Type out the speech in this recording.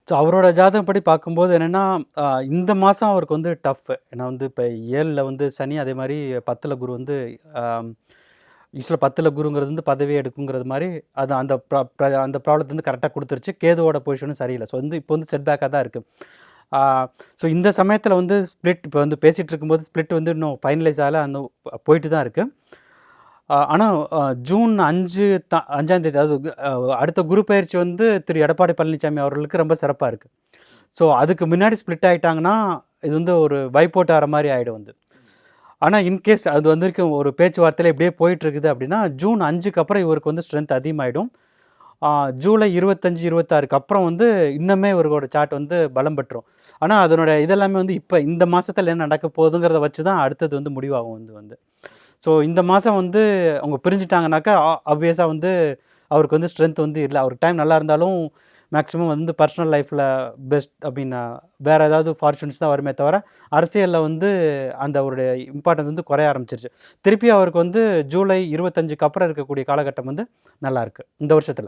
So அவரோட ஜாதகப்படி பார்க்கும்போது என்னென்னா, இந்த மாதம் அவருக்கு வந்து டஃப். ஏன்னா வந்து இப்போ 7ல் வந்து சனி, அதே மாதிரி 10ல் குரு வந்து யூஸ்வலாக 10ல் குருங்கிறது வந்து பதவி எடுக்குங்கிறது மாதிரி அது அந்த அந்த ப்ராப்ளத்தை வந்து கரெக்டாக கொடுத்துருச்சு. கேதுவோட பொசிஷனும் சரியில்லை. ஸோ வந்து இப்போ வந்து செட்பேக்காக தான் இருக்குது. ஸோ இந்த சமயத்தில் வந்து ஸ்ப்ளிட் இப்போ வந்து பேசிகிட்டு இருக்கும்போது ஸ்ப்ளிட் வந்து இன்னும் ஃபைனலைஸ் ஆகலை, அந்த போயிட்டு தான் இருக்குது. ஆனால் ஜூன் 5ஆம் தேதி, அதாவது அடுத்த குரு பயிற்சி வந்து திரு எடப்பாடி பழனிசாமி அவர்களுக்கு ரொம்ப சிறப்பாக இருக்குது. ஸோ அதுக்கு முன்னாடி ஸ்ப்ளிட் ஆகிட்டாங்கன்னா இது வந்து ஒரு வைப்போட்டு ஆகிற மாதிரி ஆகிடும் வந்து. ஆனால் இன்கேஸ் அது வரைக்கும் ஒரு பேச்சுவார்த்தையில் இப்படியே போயிட்டுருக்குது அப்படின்னா, ஜூன் 5க்கு அப்புறம் இவருக்கு வந்து ஸ்ட்ரென்த் அதிகமாகிடும். ஜூலை 25, 26க்கு அப்புறம் வந்து இன்னுமே இவரோட சார்ட் வந்து பலம் பெற்றும். ஆனால் அதனோட இதெல்லாமே வந்து இப்போ இந்த மாதத்தில் என்ன நடக்க போகுதுங்கிறத வச்சு தான் அடுத்தது வந்து முடிவாகும் வந்து. ஸோ இந்த மாதம் வந்து அவங்க பிரிஞ்சுட்டாங்கனாக்கா ஆப்வியஸாக வந்து அவருக்கு வந்து ஸ்ட்ரென்த் வந்து இல்லை. அவருக்கு டைம் நல்லா இருந்தாலும் மேக்ஸிமம் வந்து பர்சனல் லைஃப்பில் பெஸ்ட் அப்படின்னா வேறு ஏதாவது ஃபார்ச்சுன்ஸ் தான் வருமே தவிர, அரசியலில் வந்து அந்த அவருடைய இம்பார்ட்டன்ஸ் வந்து குறைய ஆரம்பிச்சிருச்சு. திருப்பி அவருக்கு வந்து ஜூலை 25க்கு அப்புறம் இருக்கக்கூடிய காலகட்டம் வந்து நல்லாயிருக்கு இந்த வருஷத்தில்.